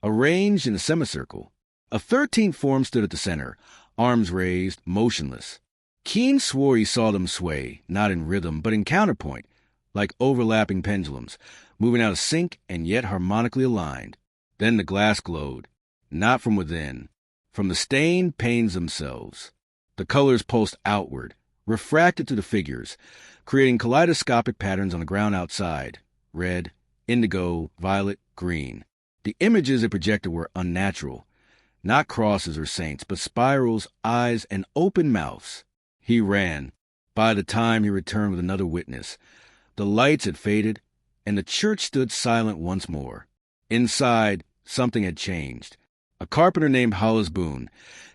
arranged in a semicircle. A 13th form stood at the center, arms raised, motionless. Keene swore he saw them sway, not in rhythm, but in counterpoint, like overlapping pendulums, moving out of sync and yet harmonically aligned. Then the glass glowed, not from within, from the stained panes themselves. The colors pulsed outward, refracted through the figures, creating kaleidoscopic patterns on the ground outside: red, indigo, violet, green. The images it projected were unnatural. Not crosses or saints, but spirals, eyes, and open mouths. He ran. By the time he returned with another witness, the lights had faded, and the church stood silent once more. Inside, something had changed. A carpenter named Hollis Boone,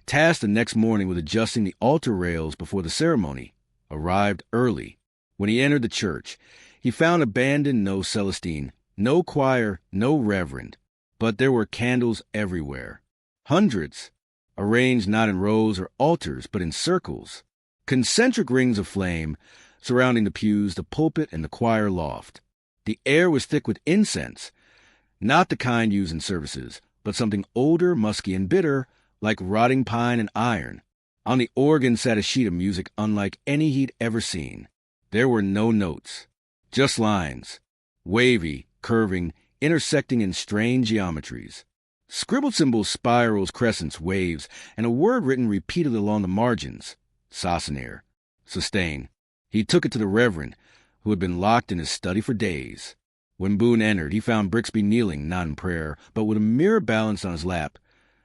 tasked the next morning with adjusting the altar rails before the ceremony, arrived early. When he entered the church, he found abandoned no Celestine, no choir, no reverend. But there were candles everywhere. Hundreds, arranged not in rows or altars, but in circles. Concentric rings of flame surrounding the pews, the pulpit, and the choir loft. The air was thick with incense, not the kind used in services, but something older, musky, and bitter, like rotting pine and iron. On the organ sat a sheet of music unlike any he'd ever seen. There were no notes, just lines, wavy, curving, intersecting in strange geometries. Scribbled symbols, spirals, crescents, waves, and a word written repeatedly along the margins: Sassenir, sustain. He took it to the reverend, who had been locked in his study for days. When Boone entered, he found Brixby kneeling, not in prayer, but with a mirror balanced on his lap,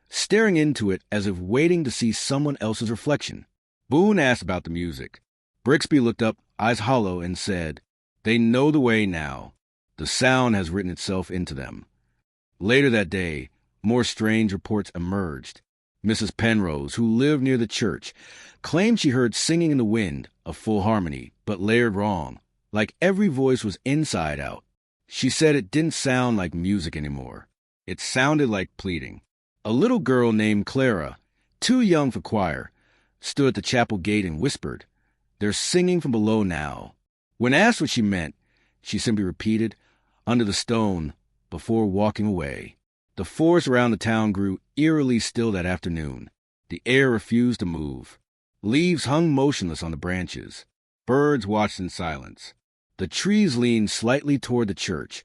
staring into it as if waiting to see someone else's reflection. Boone asked about the music. Brixby looked up, eyes hollow, and said, "They know the way now. The sound has written itself into them." Later that day, more strange reports emerged. Mrs. Penrose, who lived near the church, claimed she heard singing in the wind, a full harmony, but layered wrong, like every voice was inside out. She said it didn't sound like music anymore. It sounded like pleading. A little girl named Clara, too young for choir, stood at the chapel gate and whispered, "They're singing from below now." When asked what she meant, she simply repeated, "Under the stone," before walking away. The forest around the town grew eerily still that afternoon. The air refused to move. Leaves hung motionless on the branches. Birds watched in silence. The trees leaned slightly toward the church,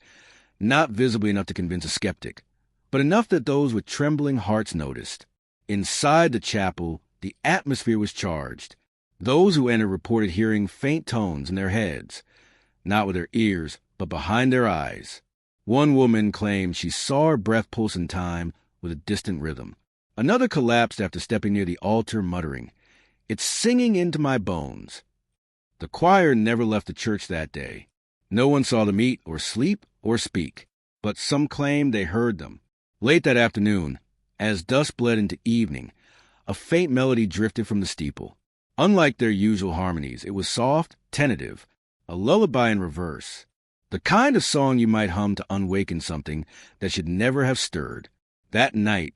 not visibly enough to convince a skeptic, but enough that those with trembling hearts noticed. Inside the chapel, the atmosphere was charged. Those who entered reported hearing faint tones in their heads, not with their ears, but behind their eyes. One woman claimed she saw her breath pulse in time with a distant rhythm. Another collapsed after stepping near the altar, muttering, "It's singing into my bones." The choir never left the church that day. No one saw them eat or sleep or speak, but some claimed they heard them. Late that afternoon, as dusk bled into evening, a faint melody drifted from the steeple. Unlike their usual harmonies, it was soft, tentative, a lullaby in reverse. The kind of song you might hum to unwaken something that should never have stirred. That night,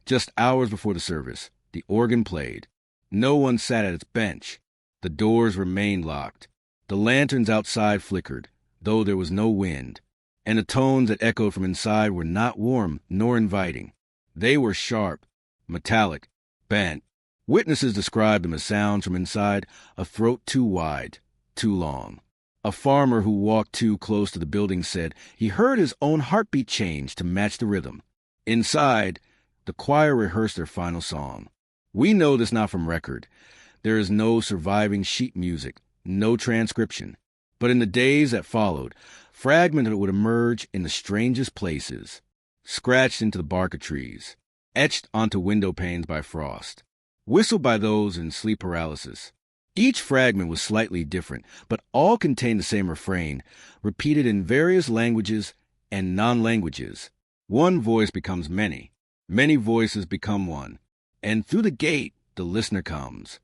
just hours before the service, the organ played. No one sat at its bench. The doors remained locked. The lanterns outside flickered, though there was no wind, and the tones that echoed from inside were not warm nor inviting. They were sharp, metallic, bent. Witnesses described them as sounds from inside a throat too wide, too long. A farmer who walked too close to the building said he heard his own heartbeat change to match the rhythm. Inside, the choir rehearsed their final song. We know this not from record. There is no surviving sheet music, no transcription. But in the days that followed, fragments would emerge in the strangest places, scratched into the bark of trees, etched onto window panes by frost, whistled by those in sleep paralysis. Each fragment was slightly different, but all contained the same refrain, repeated in various languages and non-languages. One voice becomes many, many voices become one, and through the gate the listener comes.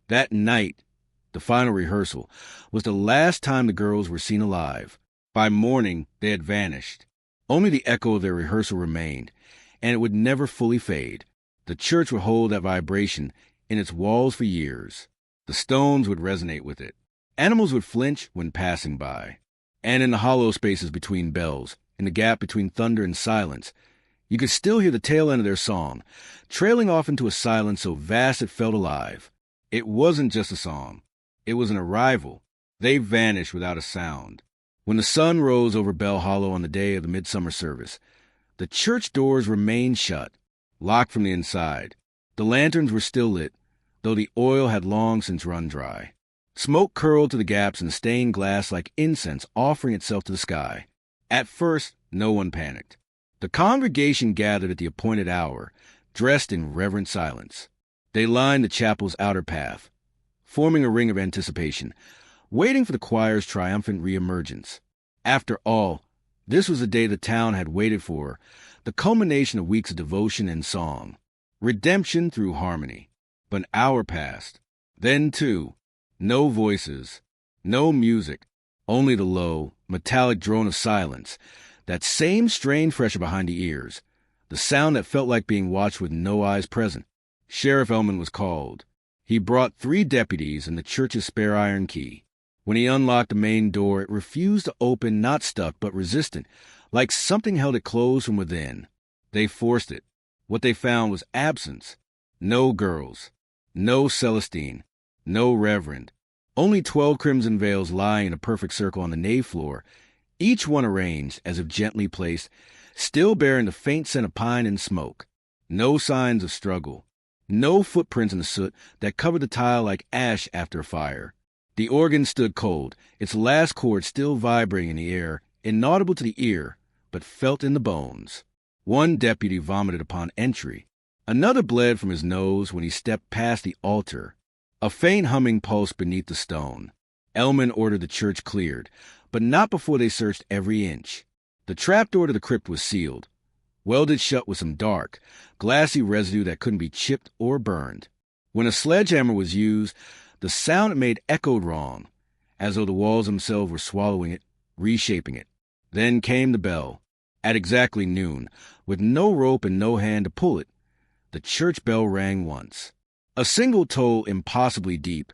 That night, the final rehearsal, was the last time the girls were seen alive. By morning, they had vanished. Only the echo of their rehearsal remained, and it would never fully fade. The church would hold that vibration in its walls for years. The stones would resonate with it. Animals would flinch when passing by. And in the hollow spaces between bells, in the gap between thunder and silence, you could still hear the tail end of their song, trailing off into a silence so vast it felt alive. It wasn't just a song. It was an arrival. They vanished without a sound. When the sun rose over Bell Hollow on the day of the midsummer service, the church doors remained shut, locked from the inside. The lanterns were still lit, though the oil had long since run dry. Smoke curled to the gaps in stained glass like incense offering itself to the sky. At first, no one panicked. The congregation gathered at the appointed hour, dressed in reverent silence. They lined the chapel's outer path, forming a ring of anticipation, waiting for the choir's triumphant reemergence. After all, this was the day the town had waited for, the culmination of weeks of devotion and song. Redemption through harmony. But an hour passed. Then, too, no voices, no music, only the low, metallic drone of silence, that same strained pressure behind the ears, the sound that felt like being watched with no eyes present. Sheriff Ellman was called. He brought 3 deputies and the church's spare iron key. When he unlocked the main door, it refused to open, not stuck, but resistant, like something held it closed from within. They forced it. What they found was absence. No girls. No Celestine. No Reverend. Only 12 crimson veils lying in a perfect circle on the nave floor, each one arranged as if gently placed, still bearing the faint scent of pine and smoke. No signs of struggle. No footprints in the soot that covered the tile like ash after a fire. The organ stood cold, its last chord still vibrating in the air, inaudible to the ear, but felt in the bones. One deputy vomited upon entry. Another bled from his nose when he stepped past the altar. A faint humming pulsed beneath the stone. Ellman ordered the church cleared, but not before they searched every inch. The trapdoor to the crypt was sealed, welded shut with some dark, glassy residue that couldn't be chipped or burned. When a sledgehammer was used, the sound it made echoed wrong, as though the walls themselves were swallowing it, reshaping it. Then came the bell, at exactly noon, with no rope and no hand to pull it. The church bell rang once. A single toll impossibly deep,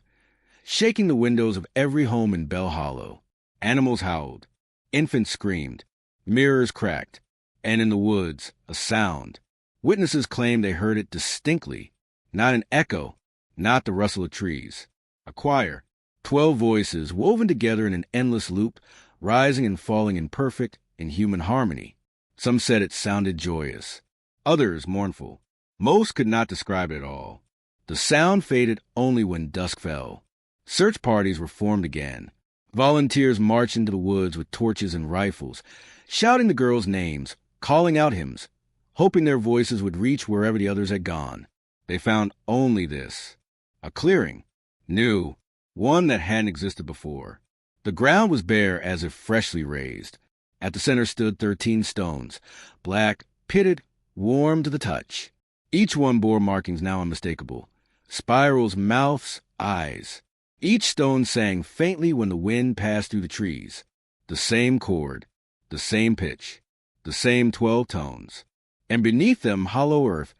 shaking the windows of every home in Bell Hollow. Animals howled. Infants screamed. Mirrors cracked. And in the woods, a sound. Witnesses claimed they heard it distinctly. Not an echo, not the rustle of trees. A choir, 12 voices woven together in an endless loop, rising and falling in perfect, inhuman harmony. Some said it sounded joyous. Others mournful. Most could not describe it at all. The sound faded only when dusk fell. Search parties were formed again. Volunteers marched into the woods with torches and rifles, shouting the girls' names, calling out hymns, hoping their voices would reach wherever the others had gone. They found only this. A clearing. New. One that hadn't existed before. The ground was bare as if freshly raised. At the center stood 13 stones, black, pitted, warm to the touch. Each one bore markings now unmistakable. Spirals, mouths, eyes. Each stone sang faintly when the wind passed through the trees. The same chord, the same pitch, the same 12 tones. And beneath them, hollow earth,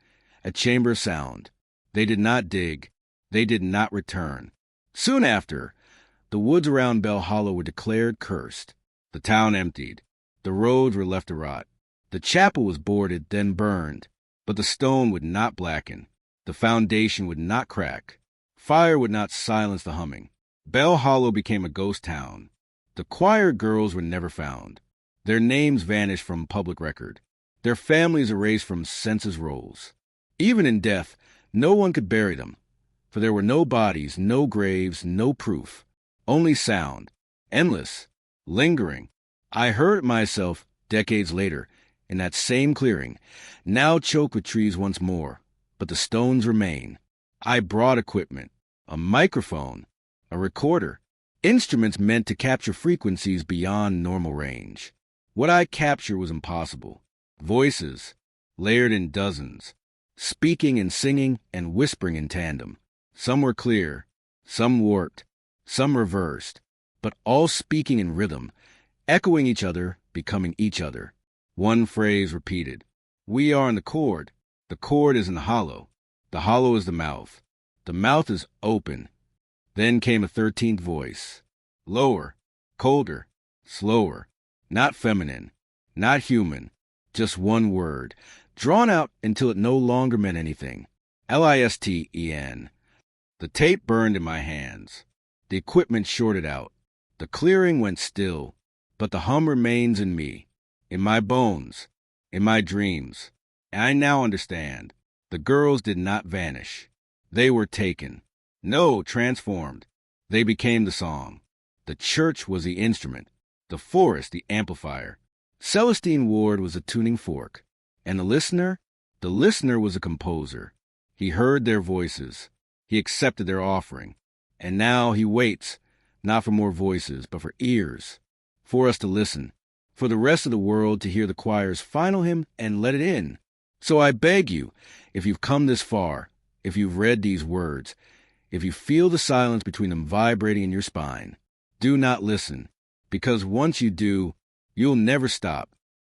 a chamber of sound. They did not dig. They did not return. Soon after, the woods around Bell Hollow were declared cursed. The town emptied. The roads were left to rot. The chapel was boarded, then burned. But the stone would not blacken. The foundation would not crack. Fire would not silence the humming. Bell Hollow became a ghost town. The choir girls were never found. Their names vanished from public record. Their families erased from census rolls. Even in death, no one could bury them, for there were no bodies, no graves, no proof. Only sound, endless, lingering. I heard it myself decades later, in that same clearing, now choked with trees once more, but the stones remain. I brought equipment, a microphone, a recorder, instruments meant to capture frequencies beyond normal range. What I captured was impossible. Voices, layered in dozens, speaking and singing and whispering in tandem. Some were clear, some warped, some reversed, but all speaking in rhythm, echoing each other, becoming each other. One phrase repeated. We are in the chord. The chord is in the hollow. The hollow is the mouth. The mouth is open. Then came a 13th voice. Lower, colder, slower. Not feminine, not human. Just one word, drawn out until it no longer meant anything. Listen. The tape burned in my hands. The equipment shorted out. The clearing went still, but the hum remains in me, in my bones, in my dreams. And I now understand. The girls did not vanish. They were taken. No, transformed. They became the song. The church was the instrument. The forest the amplifier. Celestine Ward was a tuning fork. And the listener was a composer. He heard their voices. He accepted their offering. And now he waits, not for more voices, but for ears, for us to listen, for the rest of the world to hear the choir's final hymn and let it in. So I beg you, if you've come this far, if you've read these words, if you feel the silence between them vibrating in your spine, do not listen, because once you do, you'll never stop.